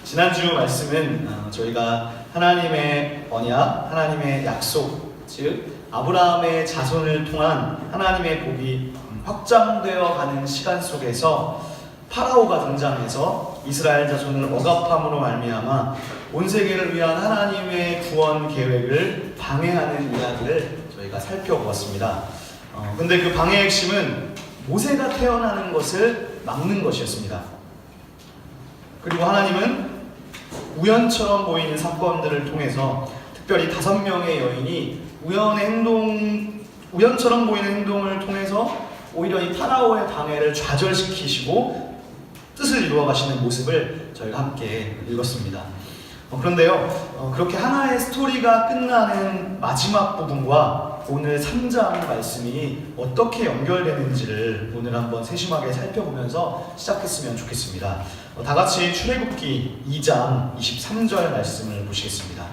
지난주 말씀은 저희가 하나님의 언약, 하나님의 약속, 즉 아브라함의 자손을 통한 하나님의 복이 확장되어 가는 시간 속에서 파라오가 등장해서 이스라엘 자손을 억압함으로 말미암아 온 세계를 위한 하나님의 구원 계획을 방해하는 이야기를 저희가 살펴보았습니다. 근데 그 방해의 핵심은 모세가 태어나는 것을 막는 것이었습니다. 그리고 하나님은 우연처럼 보이는 사건들을 통해서 특별히 5명의 여인이 우연처럼 보이는 행동을 통해서 오히려 이 파라오의 방해를 좌절시키시고 뜻을 이루어 가시는 모습을 저희가 함께 읽었습니다. 그런데요, 그렇게 하나의 스토리가 끝나는 마지막 부분과 오늘 3장 말씀이 어떻게 연결되는지를 오늘 한번 세심하게 살펴보면서 시작했으면 좋겠습니다. 다 같이 출애굽기 2장 23절 말씀을 보시겠습니다.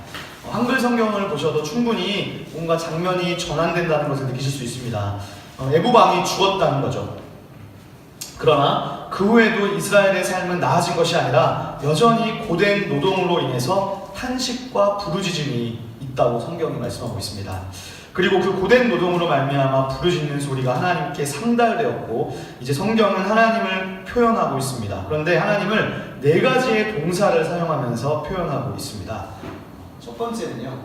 한글 성경을 보셔도 충분히 뭔가 장면이 전환된다는 것을 느끼실 수 있습니다. 애굽 왕이 죽었다는 거죠. 그러나 그 후에도 이스라엘의 삶은 나아진 것이 아니라 여전히 고된 노동으로 인해서 탄식과 부르짖음이 있다고 성경이 말씀하고 있습니다. 그리고 그 고된 노동으로 말미암아 부르짖는 소리가 하나님께 상달되었고 이제 성경은 하나님을 표현하고 있습니다. 그런데 하나님을 4가지의 동사를 사용하면서 표현하고 있습니다. 첫 번째는요,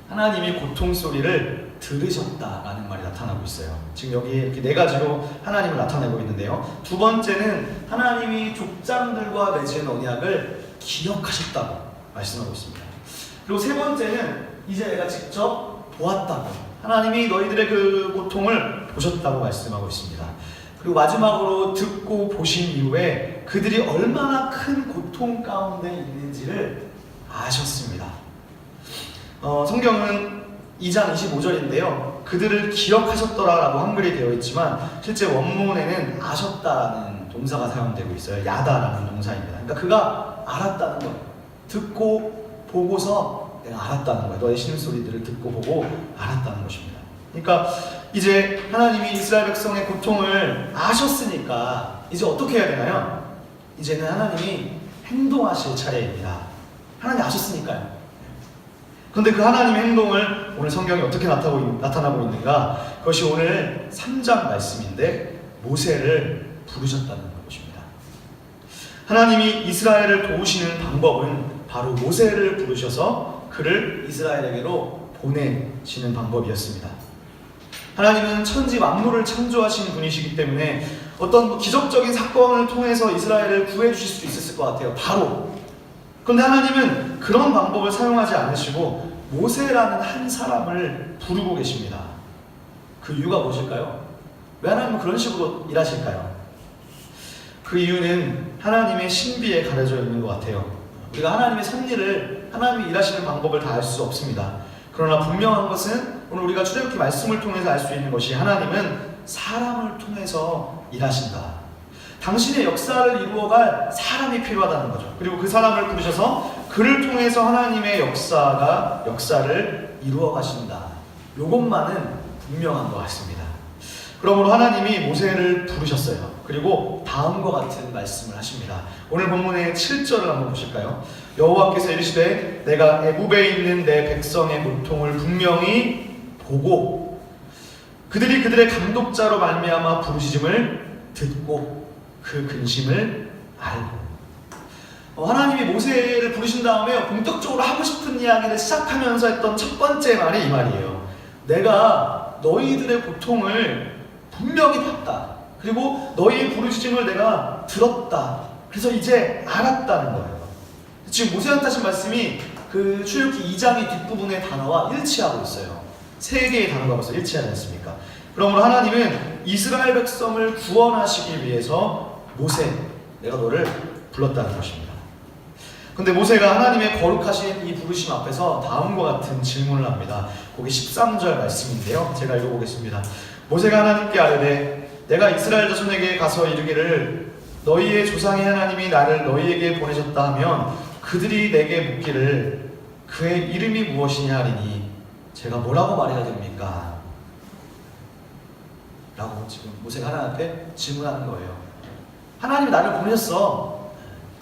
하나님이 고통 소리를 들으셨다라는 말이 나타나고 있어요. 지금 여기 이렇게 4가지로 하나님을 나타내고 있는데요. 두 번째는 하나님이 족장들과 맺은 언약을 기억하셨다고 말씀하고 있습니다. 그리고 세 번째는 이제 내가 직접 보았다고, 하나님이 너희들의 그 고통을 보셨다고 말씀하고 있습니다. 그리고 마지막으로 듣고 보신 이후에 그들이 얼마나 큰 고통 가운데 있는지를 아셨습니다. 성경은 2장 25절인데요. 그들을 기억하셨더라라고 한글이 되어 있지만 실제 원문에는 아셨다라는 동사가 사용되고 있어요. 야다라는 동사입니다. 그러니까 그가 알았다는 거예요. 듣고 보고서 내가 알았다는 거예요. 너의 신음소리들을 듣고 보고 알았다는 것입니다. 그러니까 이제 하나님이 이스라엘 백성의 고통을 아셨으니까 이제 어떻게 해야 되나요? 이제는 하나님이 행동하실 차례입니다. 하나님이 아셨으니까요. 그런데 그 하나님의 행동을 오늘 성경이 어떻게 나타나고 있는가? 그것이 오늘 3장 말씀인데 모세를 부르셨다는 것입니다. 하나님이 이스라엘을 도우시는 방법은 바로 모세를 부르셔서 그를 이스라엘에게로 보내시는 방법이었습니다. 하나님은 천지 만물을 창조하신 분이시기 때문에 어떤 기적적인 사건을 통해서 이스라엘을 구해주실 수도 있었을 것 같아요. 바로. 그런데 하나님은 그런 방법을 사용하지 않으시고 모세라는 한 사람을 부르고 계십니다. 그 이유가 무엇일까요? 왜 하나님은 그런 식으로 일하실까요? 그 이유는 하나님의 신비에 가려져 있는 것 같아요. 우리가 하나님의 섭리를, 하나님이 일하시는 방법을 다 알 수 없습니다. 그러나 분명한 것은 오늘 우리가 출애굽기 말씀을 통해서 알 수 있는 것이 하나님은 사람을 통해서 일하신다. 당신의 역사를 이루어갈 사람이 필요하다는 거죠. 그리고 그 사람을 부르셔서 그를 통해서 하나님의 역사를 이루어 가신다. 이것만은 분명한 것 같습니다. 그러므로 하나님이 모세를 부르셨어요. 그리고 다음과 같은 말씀을 하십니다. 오늘 본문의 7절을 한번 보실까요? 여호와께서 이르시되 내가 애굽에 있는 내 백성의 고통을 분명히 보고 그들이 그들의 감독자로 말미암아 부르짖음을 듣고 그 근심을 알고. 하나님이 모세를 부르신 다음에 본격적으로 하고 싶은 이야기를 시작하면서 했던 첫 번째 말이 이 말이에요. 내가 너희들의 고통을 분명히 봤다. 그리고 너희의 부르짖음을 내가 들었다. 그래서 이제 알았다는 거예요. 지금 모세한테 하신 말씀이 그 출애굽기 2장의 뒷부분의 단어와 일치하고 있어요. 3개의 단어가 벌써 일치하지 않습니까? 그러므로 하나님은 이스라엘 백성을 구원하시기 위해서 모세, 내가 너를 불렀다는 것입니다. 근데 모세가 하나님의 거룩하신 이 부르심 앞에서 다음과 같은 질문을 합니다. 거기 13절 말씀인데요. 제가 읽어보겠습니다. 모세가 하나님께 아뢰되 내가 이스라엘 자손에게 가서 이르기를 너희의 조상의 하나님이 나를 너희에게 보내셨다 하면 그들이 내게 묻기를 그의 이름이 무엇이냐 하리니 제가 뭐라고 말해야 됩니까? 라고 지금 모세가 하나님 앞에 질문하는 거예요. 하나님이 나를 보내셨어.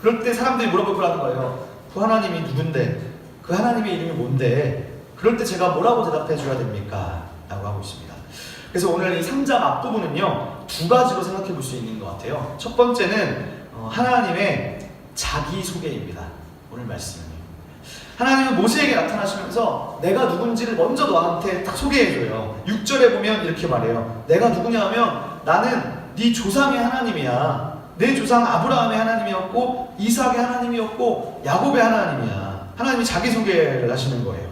그럴 때 사람들이 물어볼 거라는 거예요. 그 하나님이 누군데? 그 하나님의 이름이 뭔데? 그럴 때 제가 뭐라고 대답해 줘야 됩니까? 라고 하고 있습니다. 그래서 오늘 이 3장 앞부분은요, 두 가지로 생각해 볼 수 있는 것 같아요. 첫 번째는 하나님의 자기소개입니다. 오늘 말씀은요. 하나님은 모세에게 나타나시면서 내가 누군지를 먼저 너한테 딱 소개해줘요. 6절에 보면 이렇게 말해요. 내가 누구냐 하면 나는 네 조상의 하나님이야. 내 조상 아브라함의 하나님이었고 이삭의 하나님이었고 야곱의 하나님이야. 하나님이 자기소개를 하시는 거예요.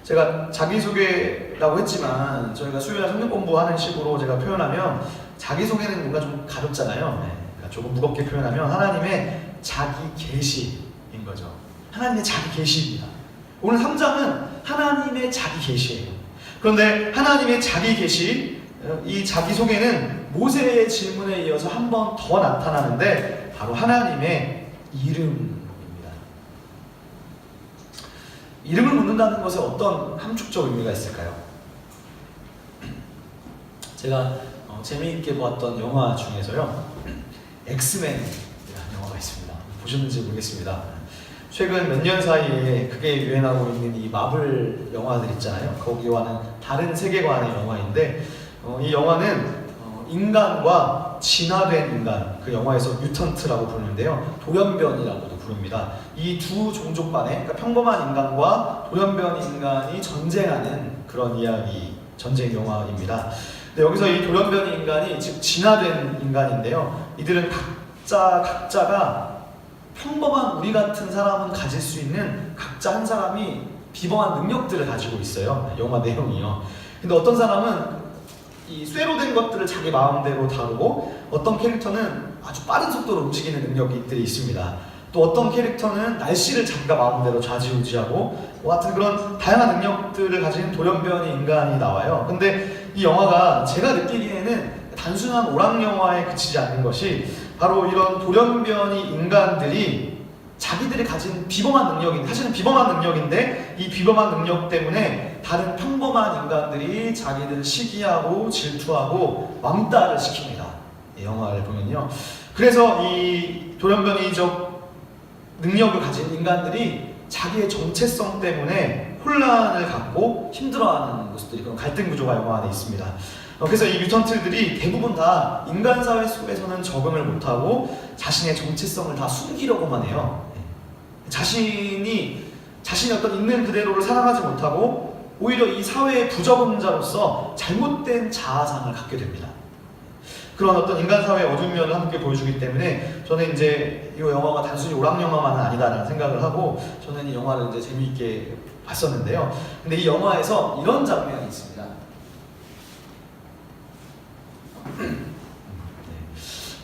제가 자기소개라고 했지만 저희가 수요일날 성경 공부하는 식으로 제가 표현하면 자기소개는 뭔가 좀 가볍잖아요. 그러니까 조금 무겁게 표현하면 하나님의 자기 계시인 거죠. 하나님의 자기 계시입니다. 오늘 3장은 하나님의 자기 계시예요. 그런데 하나님의 자기 계시, 이 자기 소개는 모세의 질문에 이어서 한 번 더 나타나는데 바로 하나님의 이름입니다. 이름을 묻는다는 것에 어떤 함축적 의미가 있을까요? 제가 재미있게 보았던 영화 중에서요, 엑스맨이라는 영화가 있습니다. 보셨는지 모르겠습니다. 최근 몇 년 사이에 그게 유행하고 있는 이 마블 영화들 있잖아요. 거기와는 다른 세계관의 영화인데 이 영화는 인간과 진화된 인간, 그 영화에서 뮤턴트라고 부르는데요, 돌연변이라고도 부릅니다. 이 두 종족 간에, 그러니까 평범한 인간과 돌연변 인간이 전쟁하는 그런 이야기, 전쟁 영화입니다. 근데 여기서 이 돌연변이 인간이 즉 진화된 인간인데요, 이들은 각자가 평범한 우리 같은 사람은 가질 수 있는 각자 한 사람이 비범한 능력들을 가지고 있어요. 영화 내용이요. 근데 어떤 사람은 이 쇠로 된 것들을 자기 마음대로 다루고, 어떤 캐릭터는 아주 빠른 속도로 움직이는 능력들이 있습니다. 또 어떤 캐릭터는 날씨를 자기가 마음대로 좌지우지하고, 같은 그런 다양한 능력들을 가진 돌연변이 인간이 나와요. 근데 이 영화가 제가 느끼기에는 단순한 오락 영화에 그치지 않는 것이 바로 이런 돌연변이 인간들이 자기들이 가진 비범한 능력인데, 사실은 비범한 능력인데 이 비범한 능력 때문에 다른 평범한 인간들이 자기들을 시기하고 질투하고 왕따를 시킵니다. 이 영화를 보면요. 그래서 이 돌연변이적 능력을 가진 인간들이 자기의 정체성 때문에 혼란을 갖고 힘들어하는 모습들이, 그런 갈등 구조가 영화 안에 있습니다. 그래서 이 뮤턴트들이 대부분 다 인간 사회 속에서는 적응을 못하고 자신의 정체성을 다 숨기려고만 해요. 자신이 어떤 있는 그대로를 살아가지 못하고 오히려 이 사회의 부적응자로서 잘못된 자아상을 갖게 됩니다. 그런 어떤 인간 사회의 어두운 면을 함께 보여주기 때문에 저는 이제 이 영화가 단순히 오락 영화만은 아니다라는 생각을 하고 저는 이 영화를 이제 재미있게 봤었는데요. 근데 이 영화에서 이런 장면이 있습니다.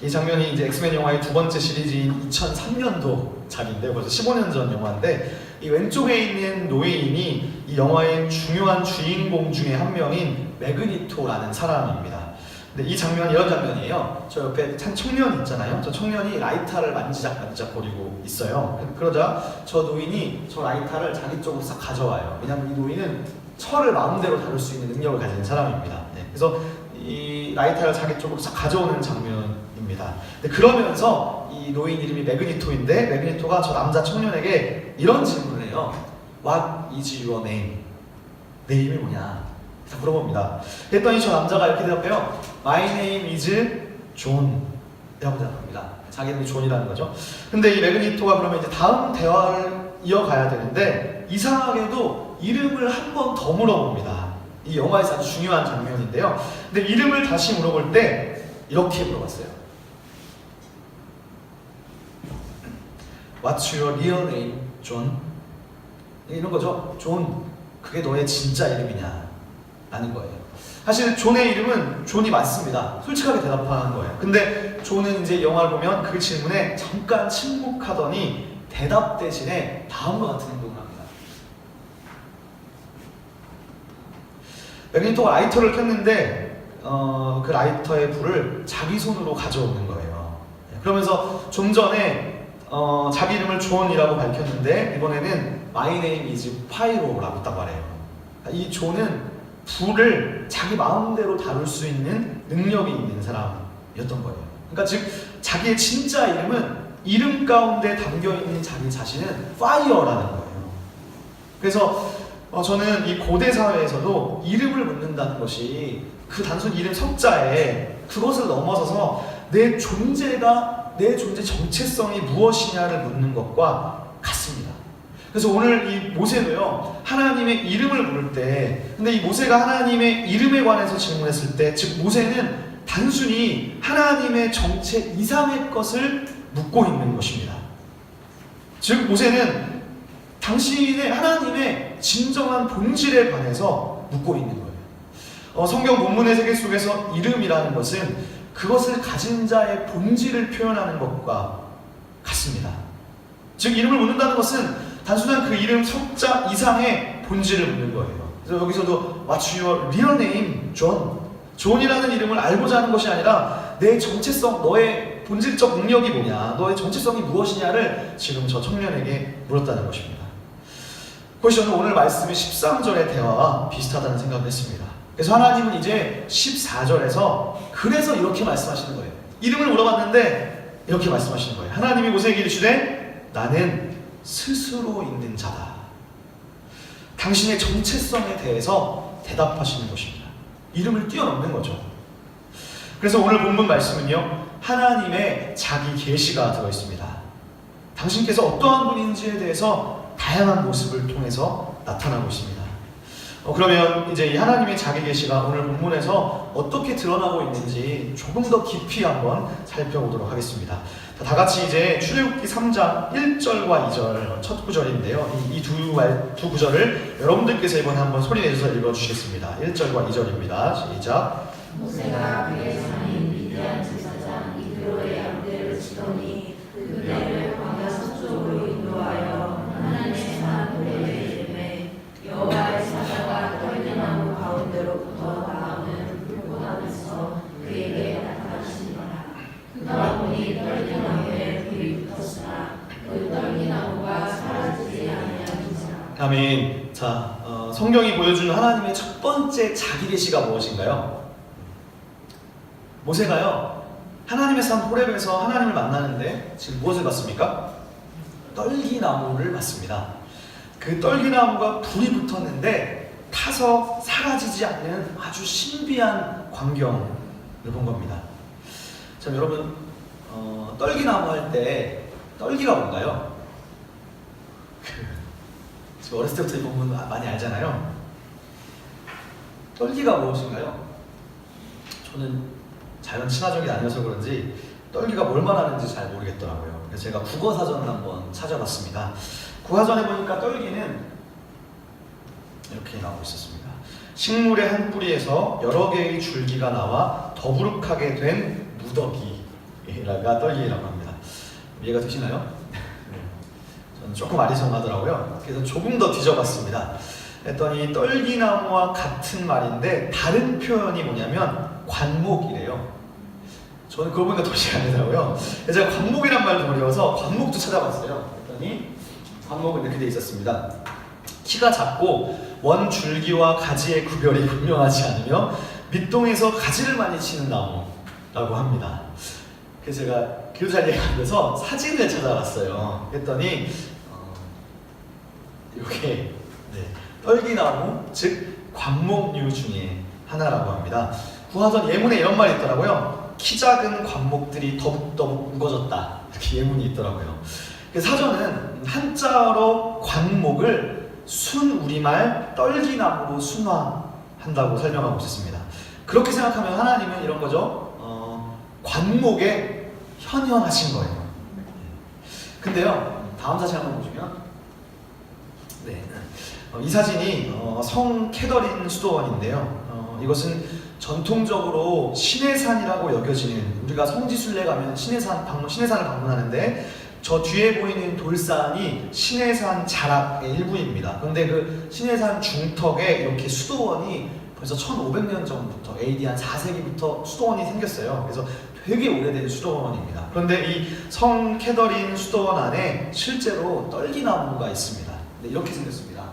이 장면이 이제 엑스맨 영화의 두 번째 시리즈인 2003년도 작인데 벌써 15년 전 영화인데, 이 왼쪽에 있는 노예인이 이 영화의 중요한 주인공 중에 한 명인 매그니토라는 사람입니다. 근데 이 장면이 이런 장면이에요. 저 옆에 한 청년 있잖아요. 저 청년이 라이터를 만지작거리고 있어요. 그러자 저 노인이 저 라이터를 자기 쪽으로 싹 가져와요. 왜냐하면 이 노인은 철을 마음대로 다룰 수 있는 능력을 가진 사람입니다. 그래서 이 라이터를 자기 쪽으로 싹 가져오는 장면입니다. 근데 그러면서 이 노인 이름이 매그니토인데, 매그니토가 저 남자 청년에게 이런 질문을 해요. What is your name? 내 이름이 뭐냐? 물어봅니다. 그랬더니 저 남자가 이렇게 대답해요. My name is John 이라고 대답합니다. 자기 이름이 존이라는 거죠. 근데 이 매그니토가 그러면 이제 다음 대화를 이어가야 되는데 이상하게도 이름을 한 번 더 물어봅니다. 이 영화에서 아주 중요한 장면인데요. 근데 이름을 다시 물어볼 때 이렇게 물어봤어요. What's your real name, John? 이런 거죠. 존, 그게 너의 진짜 이름이냐? 라는 거예요. 사실 존의 이름은 존이 맞습니다. 솔직하게 대답하는 거예요. 근데 존은 이제 영화를 보면 그 질문에 잠깐 침묵하더니 대답 대신에 다음과 같은 행동을 합니다. 매그니토가 라이터를 켰는데 그 라이터의 불을 자기 손으로 가져오는 거예요. 그러면서 좀 전에 자기 이름을 존이라고 밝혔는데 이번에는 My name is Pyro라고 딱 말해요. 이 존은 불을 자기 마음대로 다룰 수 있는 능력이 있는 사람이었던 거예요. 그러니까 즉 자기의 진짜 이름은 이름 가운데 담겨있는 자기 자신은 파이어라는 거예요. 그래서 저는 이 고대 사회에서도 이름을 묻는다는 것이 그 단순 이름 석자에 그것을 넘어서서 내 존재가, 내 존재 정체성이 무엇이냐를 묻는 것과 같습니다. 그래서 오늘 이 모세도요, 하나님의 이름을 부를 때, 근데 이 모세가 하나님의 이름에 관해서 질문했을 때, 즉 모세는 단순히 하나님의 정체 이상의 것을 묻고 있는 것입니다. 즉 모세는 당신의 하나님의 진정한 본질에 관해서 묻고 있는 거예요. 성경 본문의 세계 속에서 이름이라는 것은 그것을 가진 자의 본질을 표현하는 것과 같습니다. 즉 이름을 묻는다는 것은 단순한 그 이름 석자 이상의 본질을 묻는 거예요. 그래서 여기서도 What's your real name, John? 존이라는 이름을 알고자 하는 것이 아니라 내 정체성, 너의 본질적 능력이 뭐냐, 너의 정체성이 무엇이냐를 지금 저 청년에게 물었다는 것입니다. 그것이 저는 오늘 말씀의 13절의 대화와 비슷하다는 생각을 했습니다. 그래서 하나님은 이제 14절에서 그래서 이렇게 말씀하시는 거예요. 이름을 물어봤는데 이렇게 말씀하시는 거예요. 하나님이 모세에게 이르시되 나는 스스로 있는 자다. 당신의 정체성에 대해서 대답하시는 것입니다. 이름을 뛰어넘는 거죠. 그래서 오늘 본문 말씀은요, 하나님의 자기 계시가 들어있습니다. 당신께서 어떠한 분인지에 대해서 다양한 모습을 통해서 나타나고 있습니다. 그러면 이제 이 하나님의 자기 계시가 오늘 본문에서 어떻게 드러나고 있는지 조금 더 깊이 한번 살펴보도록 하겠습니다. 다 같이 이제 출애굽기 3장 1절과 2절 첫 구절인데요. 이 두 구절을 여러분들께서 이번에 한번 소리 내셔서 읽어주시겠습니다. 1절과 2절입니다. 시작. 모세가 그의 장인 미디안 제사장 이드로의 양떼를 치더니 그들을 광야 서쪽으로 인도하여 하나님의 산 호렙에 이르매 여호와의 사자가 떨기나무 가운데로부터 나오는 불꽃나무에서 그에게 나타나시니라. 그가 보니 떨기나무에 불이 붙었으나 그 떨기나무가 사라지지 아니하니라. 아멘. 자, 성경이 보여주는 하나님의 첫 번째 자기 계시가 무엇인가요? 모세가요, 하나님의 산 호렙에서 하나님을 만나는데 지금 무엇을 봤습니까? 떨기나무를 봤습니다. 그 떨기나무가 불이 붙었는데 타서 사라지지 않는 아주 신비한 광경을 본 겁니다. 자, 여러분, 떨기나무 할 때 떨기가 뭔가요? 저 어렸을 때부터 이 본문 많이 알잖아요. 떨기가 무엇인가요? 저는 자연 친화적이 아니어서 그런지 떨기가 뭘 말하는지 잘 모르겠더라고요. 그래서 제가 국어사전을 한번 찾아봤습니다. 국어사전에 보니까 떨기는 이렇게 나오고 있었습니다. 식물의 한 뿌리에서 여러 개의 줄기가 나와 더부룩하게 된 무더기가 떨기라고 합니다. 이해가 되시나요? 저는 조금 아리송하더라고요. 그래서 조금 더 뒤져봤습니다. 했더니 떨기나무와 같은 말인데 다른 표현이 뭐냐면 관목이래요. 저는 그걸 보니까 도저히 안 되더라고요. 제가 관목이란 말도 어려워서 관목도 찾아봤어요. 했더니 관목은 이렇게 돼 있었습니다. 키가 작고 원 줄기와 가지의 구별이 분명하지 않으며 밑동에서 가지를 많이 치는 나무라고 합니다. 그래서 제가 그도 잘 이해가 안 돼서 사진을 찾아봤어요. 했더니 이렇게 떨기나무, 즉 관목류 중에 하나라고 합니다. 구화전 예문에 이런 말이 있더라고요. 키 작은 관목들이 더북더북 우거졌다, 이렇게 예문이 있더라고요. 사전은 한자로 관목을 순우리말 떨기나무로 순화한다고 설명하고 있었습니다. 그렇게 생각하면 하나님은 이런 거죠. 관목에 현현하신 거예요. 근데요, 다음 사진 한번 보시면, 이 사진이 성 캐더린 수도원인데요. 이것은 전통적으로 신해산이라고 여겨지는, 우리가 성지순례 가면 신해산을 방문하는데 저 뒤에 보이는 돌산이 신해산 자락의 일부입니다. 그런데 그 신해산 중턱에 이렇게 수도원이 벌써 1500년 전부터, AD 한 4세기부터 수도원이 생겼어요. 그래서 되게 오래된 수도원입니다. 그런데 이 성 캐더린 수도원 안에 실제로 떨기나무가 있습니다. 이렇게 생겼습니다.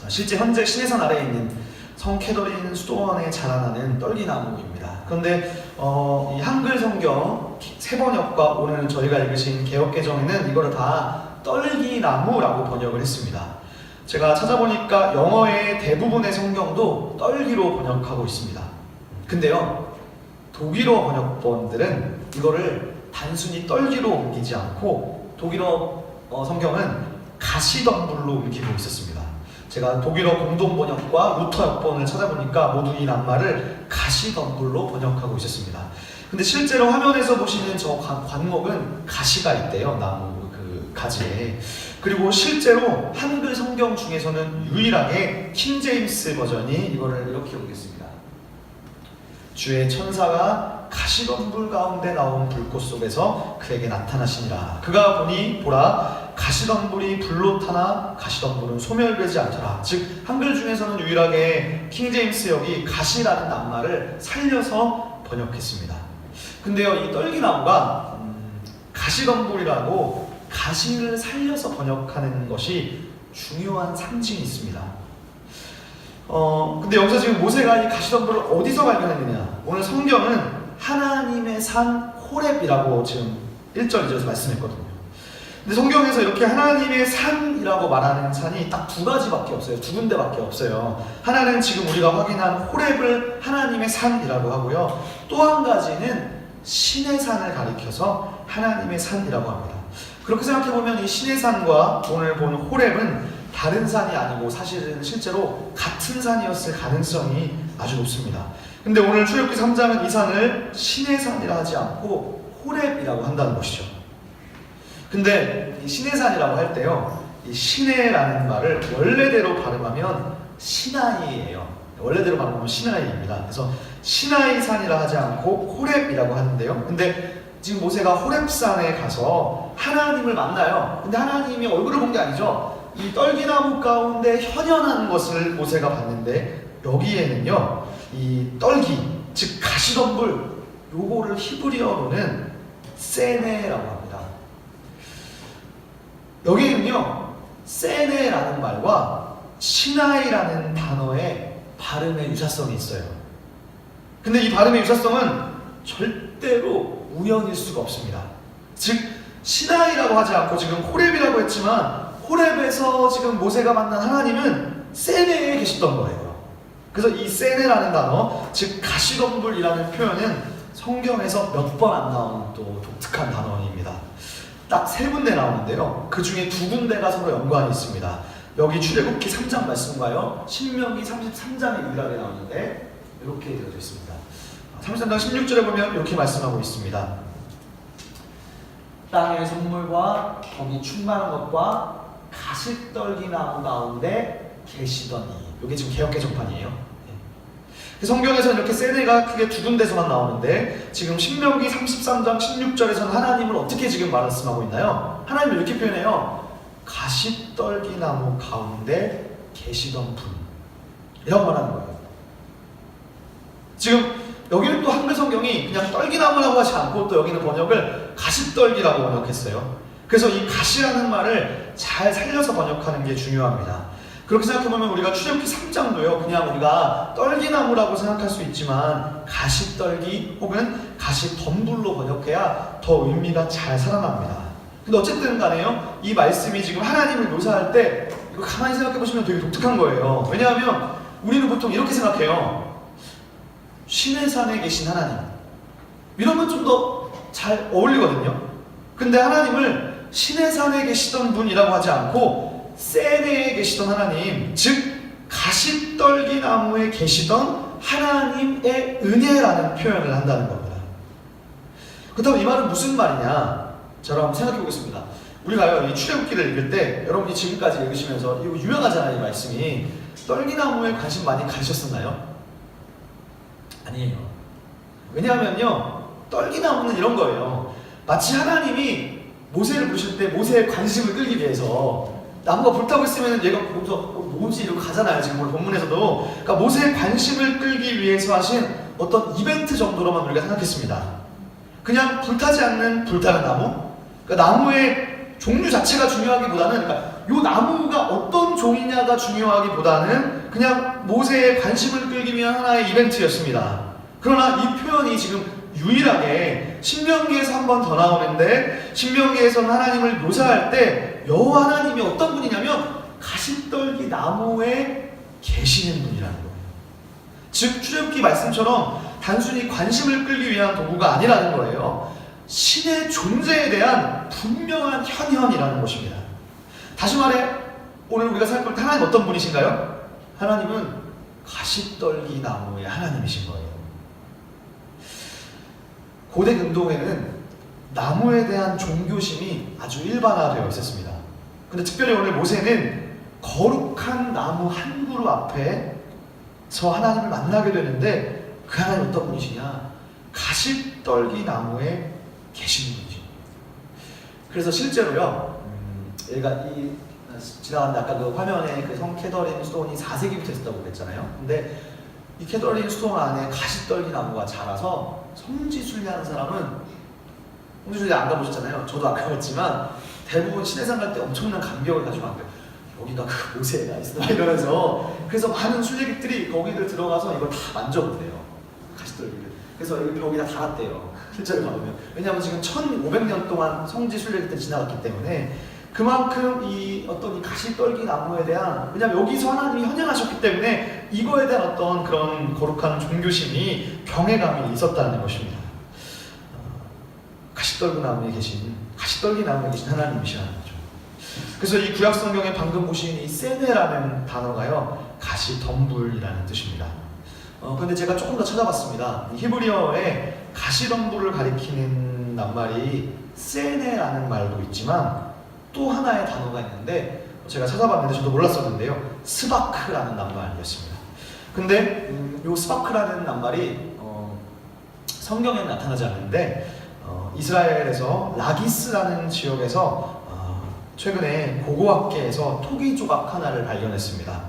실제 현재 신해산 아래에 있는 성 캐더린 수도원에 자라나는 떨기나무입니다. 그런데 이 한글 성경 새번역과 오늘 저희가 읽으신 개역개정에는 이거를 다 떨기나무라고 번역을 했습니다. 제가 찾아보니까 영어의 대부분의 성경도 떨기로 번역하고 있습니다. 근데요, 독일어 번역본들은 이거를 단순히 떨기로 옮기지 않고 독일어 성경은 가시덤불로 옮기고 있었습니다. 제가 독일어 공동번역과 루터 역본을 찾아보니까 모두 이 낱말을 가시덤불로 번역하고 있었습니다. 근데 실제로 화면에서 보시는 저 관목은 가시가 있대요. 나무 그 가지에. 그리고 실제로 한글 성경 중에서는 유일하게 킹제임스 버전이 이거를 이렇게 옮겼습니다. 주의 천사가 가시덤불 가운데 나온 불꽃 속에서 그에게 나타나시니라. 그가 보니 보라 가시덤불이 불로 타나 가시덤불은 소멸되지 않더라. 즉 한글 중에서는 유일하게 킹제임스 역이 가시라는 낱말을 살려서 번역했습니다. 근데요, 이 떨기나무가 가시덤불이라고 가시를 살려서 번역하는 것이 중요한 상징이 있습니다. 근데 여기서 지금 모세가 이 가시덤불을 어디서 발견했느냐? 오늘 성경은 하나님의 산 호렙이라고 지금 1절 2절에서 말씀했거든요. 근데 성경에서 이렇게 하나님의 산이라고 말하는 산이 딱 두 가지밖에 없어요. 두 군데밖에 없어요. 하나는 지금 우리가 확인한 호렙을 하나님의 산이라고 하고요. 또 한 가지는 신의 산을 가리켜서 하나님의 산이라고 합니다. 그렇게 생각해보면 이 신의 산과 오늘 보는 호렙은 다른 산이 아니고 사실은 실제로 같은 산이었을 가능성이 아주 높습니다. 근데 오늘 출애굽기 3장은 이 산을 신의 산이라 하지 않고 호렙이라고 한다는 것이죠. 근데 이 신의 산이라고 할 때요, 이 시내라는 말을 원래대로 발음하면 시나이예요. 원래대로 발음하면 시나이입니다. 그래서 시나이 산이라 하지 않고 호렙이라고 하는데요. 근데 지금 모세가 호렙산에 가서 하나님을 만나요. 근데 하나님이 얼굴을 본 게 아니죠. 이 떨기나무 가운데 현현한 것을 모세가 봤는데 여기에는요, 이 떨기, 즉 가시덤불, 요거를 히브리어로는 세네라고 합니다. 여기는요, 세네라는 말과 시나이라는 단어의 발음의 유사성이 있어요. 근데 이 발음의 유사성은 절대로 우연일 수가 없습니다. 즉 시나이라고 하지 않고 지금 호렙이라고 했지만 호렙에서 지금 모세가 만난 하나님은 세네에 계셨던 거예요. 그래서 이 세네라는 단어, 즉 가시덤불이라는 표현은 성경에서 몇 번 안 나오는 또 독특한 단어입니다. 딱 3군데 나오는데요. 그 중에 2군데가 서로 연관이 있습니다. 여기 출애굽기 3장 말씀과요, 신명기 33장에 유일하게 나오는데 이렇게 되어져 있습니다. 33장 16절에 보면 이렇게 말씀하고 있습니다. 땅의 성물과 거기 충만한 것과 가시떨기나무 가운데 계시더니, 이게 지금 개역개정판이에요. 성경에서는 이렇게 세네가 크게 2군데서만 나오는데 지금 신명기 33장 16절에서는 하나님을 어떻게 지금 말씀하고 있나요? 하나님을 이렇게 표현해요. 가시떨기나무 가운데 계시던 분, 이라고 말하는 거예요. 지금 여기는 또 한글 성경이 그냥 떨기나무라고 하지 않고 또 여기는 번역을 가시떨기라고 번역했어요. 그래서 이 가시라는 말을 잘 살려서 번역하는 게 중요합니다. 그렇게 생각해보면 우리가 출애굽기 3장도요, 그냥 우리가 떨기나무라고 생각할 수 있지만 가시떨기 혹은 가시덤불로 번역해야 더 의미가 잘 살아납니다. 근데 어쨌든 간에요, 이 말씀이 지금 하나님을 묘사할 때 이거 가만히 생각해보시면 되게 독특한 거예요. 왜냐하면 우리는 보통 이렇게 생각해요. 신의 산에 계신 하나님, 이러면 좀 더 잘 어울리거든요. 근데 하나님을 신의 산에 계시던 분이라고 하지 않고 세네에 계시던 하나님, 즉 가시떨기 나무에 계시던 하나님의 은혜라는 표현을 한다는 겁니다. 그렇다면 이 말은 무슨 말이냐? 자, 한번 생각해 보겠습니다. 우리가요, 이 출애굽기를 읽을 때 여러분이 지금까지 읽으시면서 이거 유명하잖아요, 이 말씀이. 떨기나무에 관심 많이 가지셨었나요? 아니에요. 왜냐하면요, 떨기나무는 이런 거예요. 마치 하나님이 모세를 부르실 때 모세의 관심을 끌기 위해서 나무가 불타고 있으면 얘가 뭐지 이러고 가잖아요. 지금 오늘 본문에서도. 그러니까 모세의 관심을 끌기 위해서 하신 어떤 이벤트 정도로만 우리가 생각했습니다. 그냥 불타지 않는 불타는 나무? 그러니까 나무의 종류 자체가 중요하기보다는, 그러니까 이 나무가 어떤 종이냐가 중요하기보다는 그냥 모세의 관심을 끌기 위한 하나의 이벤트였습니다. 그러나 이 표현이 지금 유일하게 신명기에서 한 번 더 나오는데, 신명기에서는 하나님을 묘사할 때 여호와 하나님이 어떤 분이냐면 가시떨기 나무에 계시는 분이라는 거예요. 즉 출애굽기 말씀처럼 단순히 관심을 끌기 위한 도구가 아니라는 거예요. 신의 존재에 대한 분명한 현현이라는 것입니다. 다시 말해 오늘 우리가 살펴볼 때 하나님 어떤 분이신가요? 하나님은 가시떨기 나무의 하나님이신 거예요. 고대 근동에는 나무에 대한 종교심이 아주 일반화되어 있었습니다. 근데 특별히 오늘 모세는 거룩한 나무 한 그루 앞에서 하나님을 만나게 되는데, 그 하나님 어떤 분이시냐? 가시떨기 나무에 계신 분이죠. 그래서 실제로요, 얘가 지나갔는데 아까 그 화면에 그 성 캐더린 스톤이 4세기부터 있었다고 그랬잖아요. 근데 이 캐더린 스톤 안에 가시떨기 나무가 자라서 성지순례하는 사람은, 성지순례 안 가보셨잖아요. 저도 안 가봤지만 대부분 시내산 갈 때 엄청난 감격을 가지고 안 가요. 여기가 그 모세가 있어 이러면서. 그래서 많은 순례객들이 거기를 들어가서 이걸 다 만져보대요, 가시떨기를. 그래서 여기 벽이 다 달았대요, 실제로 가보면. 왜냐하면 지금 1500년 동안 성지 순례객들이 지나갔기 때문에 그만큼 이 어떤 이 가시떨기 나무에 대한, 왜냐하면 여기서 하나님이 현현하셨기 때문에 이거에 대한 어떤 그런 거룩한 종교심이, 경외감이 있었다는 것입니다. 가시떨기 나무에 계신 하나님이시라는 거죠. 그래서 이 구약 성경에 방금 보신 이 세네라는 단어가요, 가시덤불이라는 뜻입니다. 근데 제가 조금 더 찾아봤습니다. 히브리어에 가시덤불을 가리키는 낱말이 세네라는 말도 있지만 또 하나의 단어가 있는데, 제가 찾아봤는데 저도 몰랐었는데요, 스바크라는 낱말이었습니다. 근데 이 스바크라는 낱말이 성경에 나타나지 않는데, 이스라엘에서 라기스라는 지역에서 최근에 고고학계에서 토기 조각 하나를 발견했습니다.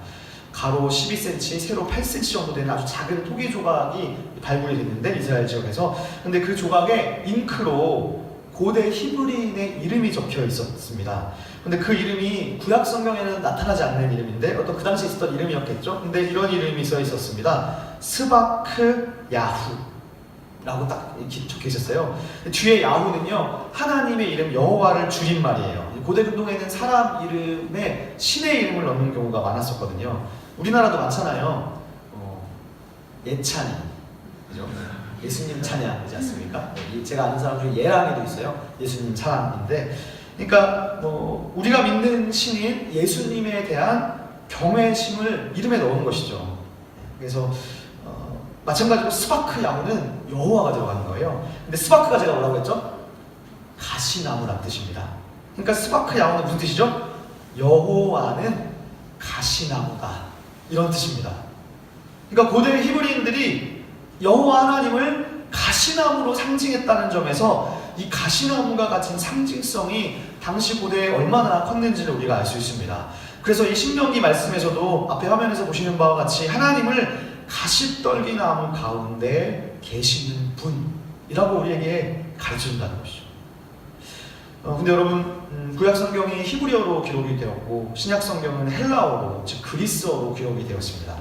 가로 12cm, 세로 8cm 정도 되는 아주 작은 토기 조각이 발굴이 됐는데, 이스라엘 지역에서. 근데 그 조각에 잉크로 고대 히브리인의 이름이 적혀 있었습니다. 근데 그 이름이 구약 성경에는 나타나지 않는 이름인데 어떤 그 당시에 있었던 이름이었겠죠. 근데 이런 이름이 써 있었습니다. 스바크 야후라고 딱 적혀 있었어요. 뒤에 야후는요, 하나님의 이름 여호와를 줄인 말이에요. 고대 근동에는 사람 이름에 신의 이름을 넣는 경우가 많았었거든요. 우리나라도 많잖아요. 예찬이, 그죠? 예수님 찬양이지 않습니까? 제가 아는 사람 중에 예랑이도 있어요. 예수님 찬양인데, 그러니까 우리가 믿는 신인 예수님에 대한 경외심을 이름에 넣은 것이죠. 그래서 마찬가지로 스바크 야후는 여호와가 들어가는 거예요. 근데 스바크가 제가 뭐라고 했죠? 가시나무란 뜻입니다. 그러니까 스바크 야후는 무슨 뜻이죠? 여호와는 가시나무다, 이런 뜻입니다. 그러니까 고대 히브리인들이 여호와 하나님을 가시나무로 상징했다는 점에서 이 가시나무가 가진 상징성이 당시 고대에 얼마나 컸는지를 우리가 알 수 있습니다. 그래서 이 신명기 말씀에서도 앞에 화면에서 보시는 바와 같이 하나님을 가시떨기 나무 가운데 계시는 분이라고 우리에게 가르쳐준다는 것이죠. 근데 여러분, 구약 성경이 히브리어로 기록이 되었고 신약 성경은 헬라어로, 즉 그리스어로 기록이 되었습니다.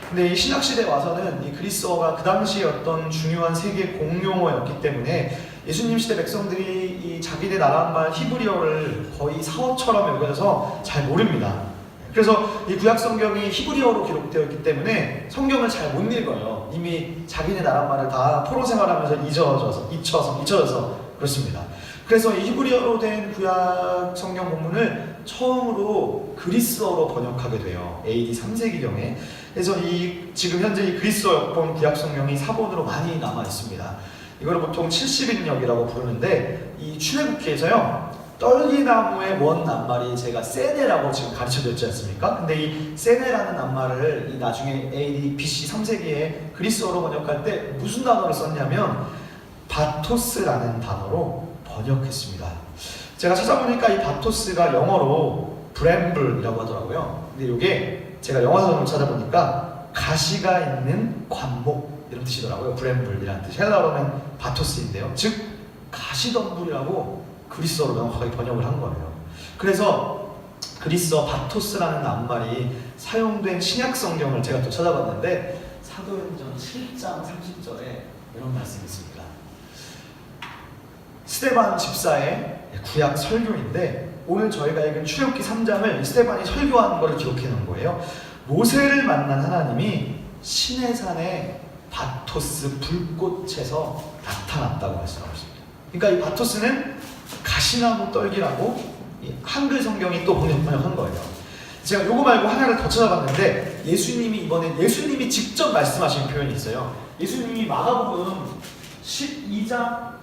근데 이 신약시대에 와서는 이 그리스어가 그 당시에 어떤 중요한 세계 공용어였기 때문에 예수님 시대 백성들이 이 자기네 나라말 히브리어를 거의 사어처럼 여겨져서 잘 모릅니다. 그래서 이 구약 성경이 히브리어로 기록되어 있기 때문에 성경을 잘 못 읽어요. 이미 자기네 나라말을 다 포로 생활하면서 잊혀져서 그렇습니다. 그래서 이 히브리어로 된 구약 성경 본문을 처음으로 그리스어로 번역하게 돼요. AD 3세기경에. 그래서 지금 현재 이 그리스어 역본 구약 성경이 사본으로 많이 남아 있습니다. 이걸 보통 70인역이라고 부르는데, 이 출애굽기에서요, 떨기나무의 원 낱말이 제가 세네라고 지금 가르쳐드렸지 않습니까? 근데 이 세네라는 낱말을 이 나중에 AD BC 3세기에 그리스어로 번역할 때 무슨 단어를 썼냐면 바토스라는 단어로 번역했습니다. 제가 찾아보니까 이 바토스가 영어로 브램블이라고 하더라고요. 근데 이게 제가 영어사전을 찾아보니까 가시가 있는 관목, 이런 뜻이더라고요. 브램블이라는 뜻. 헬라어로는 바토스인데요. 즉 가시덤불이라고 그리스어로 명확하게 번역을 한 거예요. 그래서 그리스어 바토스라는 낱말이 사용된 신약 성경을 제가 또 찾아봤는데 사도행전 7장 30절에 이런 말씀이 있습니다. 스데반 집사의 구약 설교인데, 오늘 저희가 읽은 출애굽기 3장을 스데반이 설교한 것을 기록해 놓은 거예요. 모세를 만난 하나님이 시내산의 바토스 불꽃에서 나타났다고 말씀하고 있습니다. 그러니까 이 바토스는 가시나무 떨기라고 한글 성경이 또 번역한 거예요. 제가 요거 말고 하나를 더 찾아봤는데, 이번에 예수님이 직접 말씀하신 표현이 있어요. 예수님이 마가복음 12장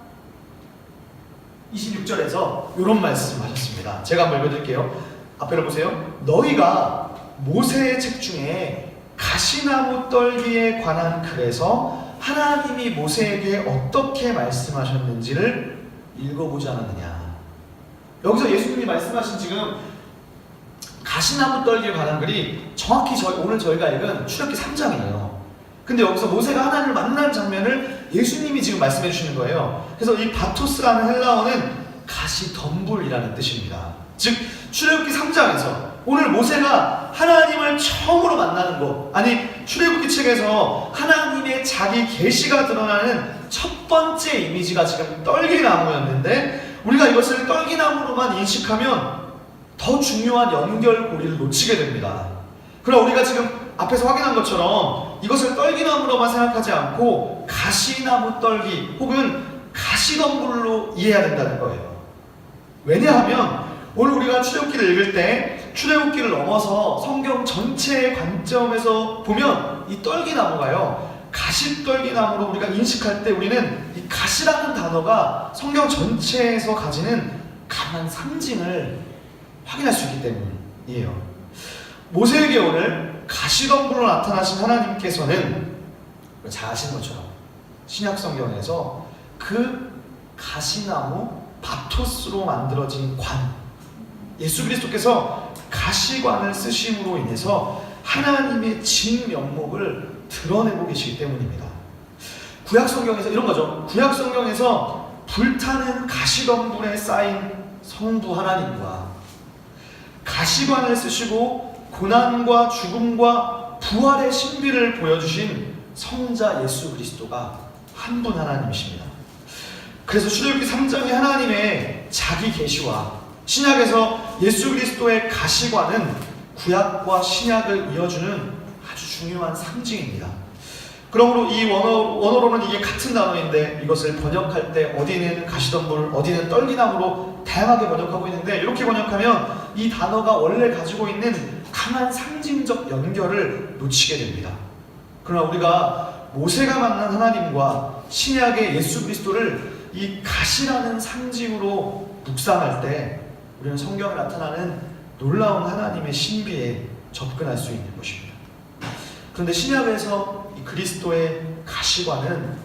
26절에서 이런 말씀을 하셨습니다. 제가 한번 읽어드릴게요. 앞에를 보세요. 너희가 모세의 책 중에 가시나무 떨기에 관한 글에서 하나님이 모세에게 어떻게 말씀하셨는지를 읽어보지 않았느냐. 여기서 예수님이 말씀하신 지금 가시나무 떨기에 관한 글이 정확히 오늘 저희가 읽은 출애굽기 3장이에요. 근데 여기서 모세가 하나님을 만난 장면을 예수님이 지금 말씀해 주시는 거예요. 그래서 이 바토스라는 헬라어는 가시덤불이라는 뜻입니다. 즉 출애굽기 3장에서 오늘 모세가 하나님을 처음으로 만나는 거, 아니 출애굽기 책에서 하나님의 자기 계시가 드러나는 첫 번째 이미지가 지금 떨기나무였는데, 우리가 이것을 떨기나무로만 인식하면 더 중요한 연결고리를 놓치게 됩니다. 그럼 우리가 지금 앞에서 확인한 것처럼 이것을 떨기나무로만 생각하지 않고 가시나무 떨기 혹은 가시덤불로 이해해야 된다는 거예요. 왜냐하면 오늘 우리가 출애굽기를 읽을 때 출애굽기를 넘어서 성경 전체의 관점에서 보면 이 떨기나무가요, 가시떨기나무로 우리가 인식할 때 우리는 이 가시라는 단어가 성경 전체에서 가지는 강한 상징을 확인할 수 있기 때문이에요. 모세에게 오늘 가시덤불로 나타나신 하나님께서는 잘 아시는 것처럼 신약 성경에서 그 가시나무 바토스로 만들어진 관, 예수 그리스도께서 가시관을 쓰심으로 인해서 하나님의 진면목을 드러내고 계시기 때문입니다. 구약 성경에서 이런 거죠. 구약 성경에서 불타는 가시덤불에 쌓인 성부 하나님과 가시관을 쓰시고 고난과 죽음과 부활의 신비를 보여주신 성자 예수 그리스도가 한 분 하나님이십니다. 그래서 출애굽기 3장의 하나님의 자기 계시와 신약에서 예수 그리스도의 가시관은 구약과 신약을 이어주는 아주 중요한 상징입니다. 그러므로 이 원어로는 이게 같은 단어인데 이것을 번역할 때 어디는 가시덤불, 어디는 떨기나무로 다양하게 번역하고 있는데, 이렇게 번역하면 이 단어가 원래 가지고 있는 강한 상징적 연결을 놓치게 됩니다. 그러나 우리가 모세가 만난 하나님과 신약의 예수 그리스도를 이 가시라는 상징으로 묵상할 때 우리는 성경에 나타나는 놀라운 하나님의 신비에 접근할 수 있는 것입니다. 그런데 신약에서 이 그리스도의 가시관은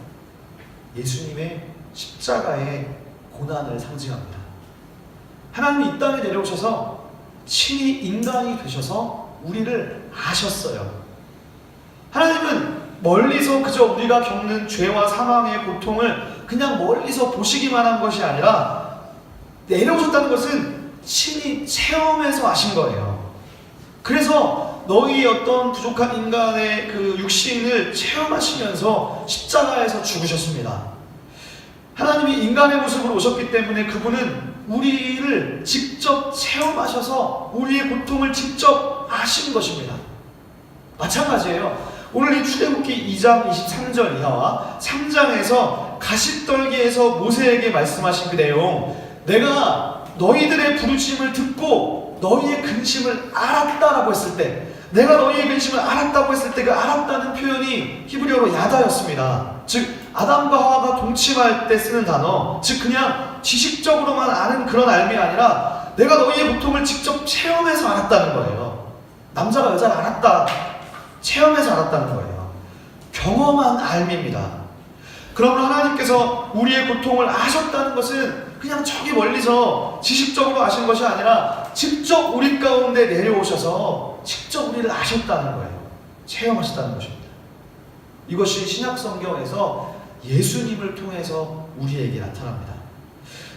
예수님의 십자가의 고난을 상징합니다. 하나님이 이 땅에 내려오셔서 친히 인간이 되셔서 우리를 아셨어요. 하나님은 멀리서 그저 우리가 겪는 죄와 사망의 고통을 그냥 멀리서 보시기만 한 것이 아니라 내려오셨다는 것은 친히 체험해서 아신 거예요. 그래서 너희 어떤 부족한 인간의 그 육신을 체험하시면서 십자가에서 죽으셨습니다. 하나님이 인간의 모습으로 오셨기 때문에 그분은 우리를 직접 체험하셔서 우리의 고통을 직접 아신 것입니다. 마찬가지예요. 오늘 이 출애굽기 2장 23절 이하와 3장에서 가시떨기에서 모세에게 말씀하신 그 내용, 내가 너희들의 부르심을 듣고 너희의 근심을 알았다라고 했을 때, 내가 너희의 근심을 알았다고 했을 때 그 알았다는 표현이 히브리어로 야다였습니다. 즉 아담과 하와가 동침할 때 쓰는 단어, 즉 그냥 지식적으로만 아는 그런 알미 아니라 내가 너희의 고통을 직접 체험해서 알았다는 거예요. 남자가 여자를 알았다, 체험해서 알았다는 거예요. 경험한 알미입니다. 그러므로 하나님께서 우리의 고통을 아셨다는 것은 그냥 저기 멀리서 지식적으로 아신 것이 아니라 직접 우리 가운데 내려오셔서 직접 우리를 아셨다는 거예요. 체험하셨다는 것입니다. 이것이 신약 성경에서 예수님을 통해서 우리에게 나타납니다.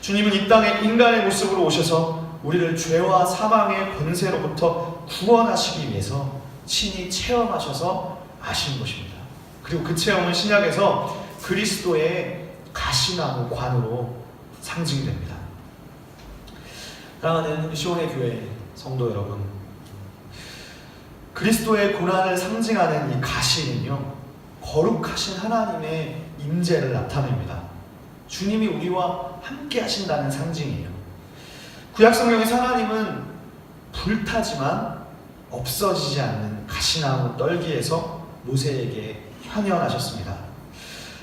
주님은 이 땅에 인간의 모습으로 오셔서 우리를 죄와 사망의 권세로부터 구원하시기 위해서 친히 체험하셔서 아신 것입니다. 그리고 그 체험은 신약에서 그리스도의 가시나무 관으로 상징됩니다. 사랑하는 시온의 교회 성도 여러분, 그리스도의 고난을 상징하는 이 가시는요, 거룩하신 하나님의 임재를 나타냅니다. 주님이 우리와 함께 하신다는 상징이에요. 구약성경에서 하나님은 불타지만 없어지지 않는 가시나무 떨기에서 모세에게 현현하셨습니다.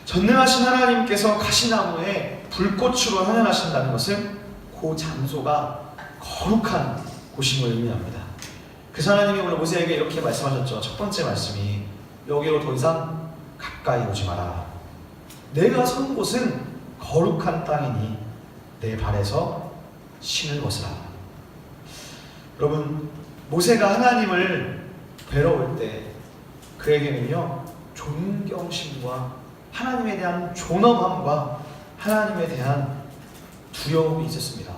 전능하신 하나님께서 가시나무에 불꽃으로 현현하신다는 것은 그 장소가 거룩한 곳임을 의미합니다. 그래서 하나님이 오늘 모세에게 이렇게 말씀하셨죠. 첫 번째 말씀이 여기로 더 이상 가까이 오지 마라. 내가 선 곳은 거룩한 땅이니 내 발에서 신을 벗으라. 여러분, 모세가 하나님을 뵈러 올 때 그에게는요, 존경심과 하나님에 대한 존엄함과 하나님에 대한 두려움이 있었습니다.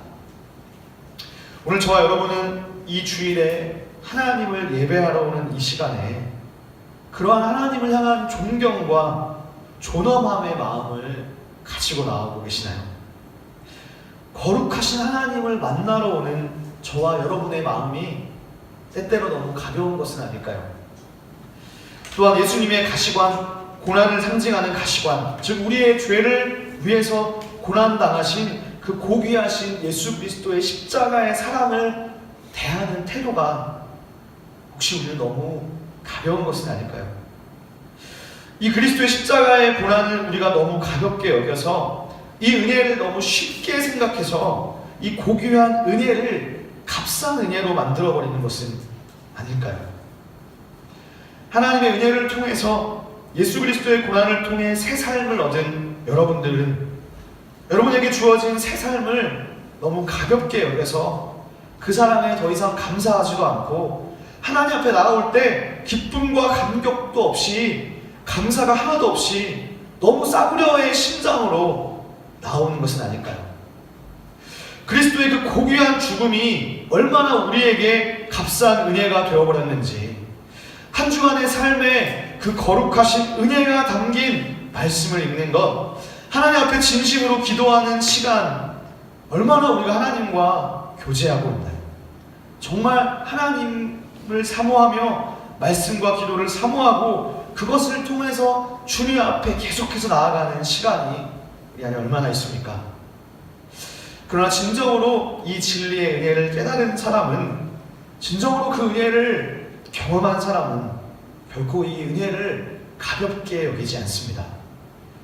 오늘 저와 여러분은 이 주일에 하나님을 예배하러 오는 이 시간에 그러한 하나님을 향한 존경과 존엄함의 마음을 가지고 나오고 계시나요? 거룩하신 하나님을 만나러 오는 저와 여러분의 마음이 때때로 너무 가벼운 것은 아닐까요? 또한 예수님의 가시관, 고난을 상징하는 가시관, 즉 우리의 죄를 위해서 고난당하신 그 고귀하신 예수 그리스도의 십자가의 사랑을 대하는 태도가 혹시 우리는 너무 가벼운 것은 아닐까요? 이 그리스도의 십자가의 고난을 우리가 너무 가볍게 여겨서 이 은혜를 너무 쉽게 생각해서 이 고귀한 은혜를 값싼 은혜로 만들어버리는 것은 아닐까요? 하나님의 은혜를 통해서 예수 그리스도의 고난을 통해 새 삶을 얻은 여러분들은 여러분에게 주어진 새 삶을 너무 가볍게 여겨서 그 사랑에 더 이상 감사하지도 않고 하나님 앞에 나아올 때 기쁨과 감격도 없이 감사가 하나도 없이 너무 싸구려의 심장으로 나오는 것은 아닐까요? 그리스도의 그 고귀한 죽음이 얼마나 우리에게 값싼 은혜가 되어버렸는지, 한 주간의 삶에 그 거룩하신 은혜가 담긴 말씀을 읽는 것, 하나님 앞에 진심으로 기도하는 시간, 얼마나 우리가 하나님과 교제하고 있나요? 정말 하나님을 사모하며 말씀과 기도를 사모하고 그것을 통해서 주님 앞에 계속해서 나아가는 시간이 우리 안에 얼마나 있습니까? 그러나 진정으로 이 진리의 은혜를 깨달은 사람은, 진정으로 그 은혜를 경험한 사람은 결코 이 은혜를 가볍게 여기지 않습니다.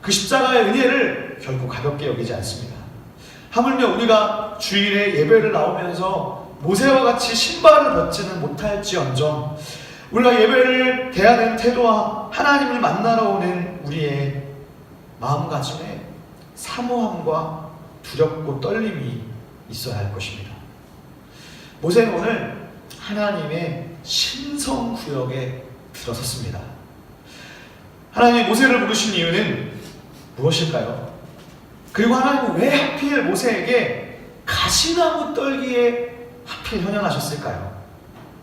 그 십자가의 은혜를 결코 가볍게 여기지 않습니다. 하물며 우리가 주일에 예배를 나오면서 모세와 같이 신발을 벗지는 못할지언정 우리가 예배를 대하는 태도와 하나님을 만나러 오는 우리의 마음가짐에 사모함과 두렵고 떨림이 있어야 할 것입니다. 모세는 오늘 하나님의 신성구역에 들어섰습니다. 하나님이 모세를 부르신 이유는 무엇일까요? 그리고 하나님은 왜 하필 모세에게 가시나무 떨기에 하필 현현하셨을까요?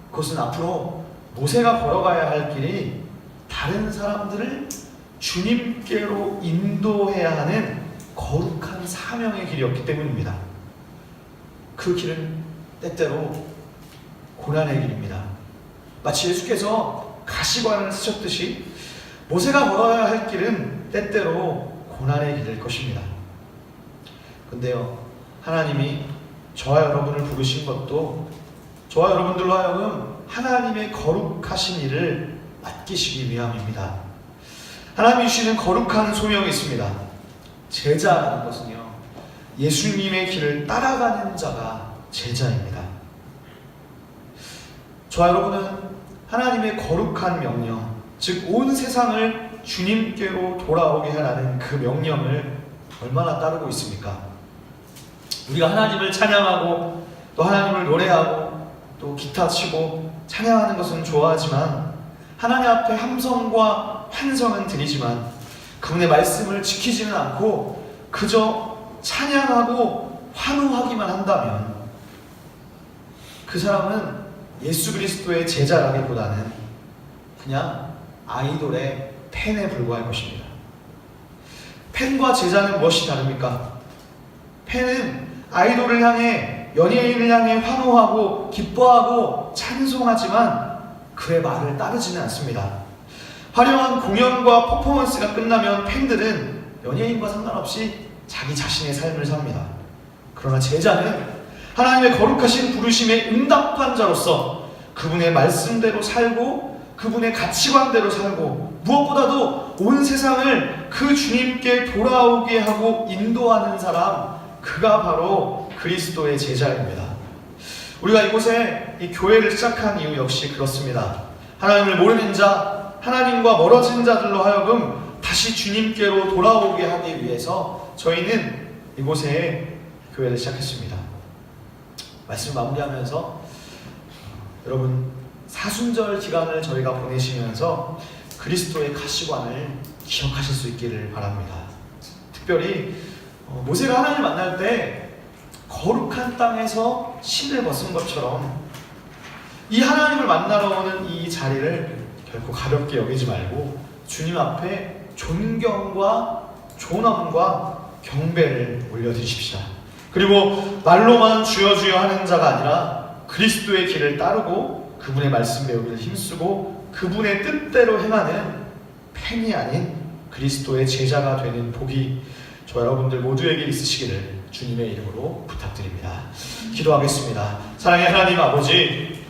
그것은 앞으로 모세가 걸어가야 할 길이 다른 사람들을 주님께로 인도해야 하는 거룩한 사명의 길이었기 때문입니다. 그 길은 때때로 고난의 길입니다. 마치 예수께서 가시관을 쓰셨듯이 모세가 걸어야 할 길은 때때로 고난의 길일 것입니다. 근데요, 하나님이 저와 여러분을 부르신 것도 저와 여러분들로 하여금 하나님의 거룩하신 일을 맡기시기 위함입니다. 하나님이 주시는 거룩한 소명이 있습니다. 제자라는 것은요, 예수님의 길을 따라가는 자가 제자입니다. 저와 여러분은 하나님의 거룩한 명령, 즉 온 세상을 주님께로 돌아오게 하라는 그 명령을 얼마나 따르고 있습니까? 우리가 하나님을 찬양하고 또 하나님을 노래하고 또 기타 치고 찬양하는 것은 좋아하지만, 하나님 앞에 함성과 환성은 드리지만 그분의 말씀을 지키지는 않고 그저 찬양하고 환호하기만 한다면 그 사람은 예수 그리스도의 제자라기보다는 그냥 아이돌의 팬에 불과할 것입니다. 팬과 제자는 무엇이 다릅니까? 팬은 아이돌을 향해, 연예인을 향해 환호하고 기뻐하고 찬송하지만 그의 말을 따르지는 않습니다. 화려한 공연과 퍼포먼스가 끝나면 팬들은 연예인과 상관없이 자기 자신의 삶을 삽니다. 그러나 제자는 하나님의 거룩하신 부르심에 응답한 자로서 그분의 말씀대로 살고 그분의 가치관대로 살고 무엇보다도 온 세상을 그 주님께 돌아오게 하고 인도하는 사람, 그가 바로 그리스도의 제자입니다. 우리가 이곳에 이 교회를 시작한 이유 역시 그렇습니다. 하나님을 모르는 자, 하나님과 멀어진 자들로 하여금 다시 주님께로 돌아오게 하기 위해서 저희는 이곳에 교회를 시작했습니다. 말씀 마무리하면서 여러분 사순절 기간을 저희가 보내시면서 그리스도의 가시관을 기억하실 수 있기를 바랍니다. 특별히 모세가 하나님을 만날 때 거룩한 땅에서 신을 벗은 것처럼 이 하나님을 만나러 오는 이 자리를 결코 가볍게 여기지 말고 주님 앞에 존경과 존엄과 경배를 올려드리십시다. 그리고 말로만 주여 주여 하는 자가 아니라 그리스도의 길을 따르고 그분의 말씀 배우기를 힘쓰고 그분의 뜻대로 행하는 팬이 아닌 그리스도의 제자가 되는 복이 저 여러분들 모두에게 있으시기를 주님의 이름으로 부탁드립니다. 기도하겠습니다. 사랑의 하나님 아버지,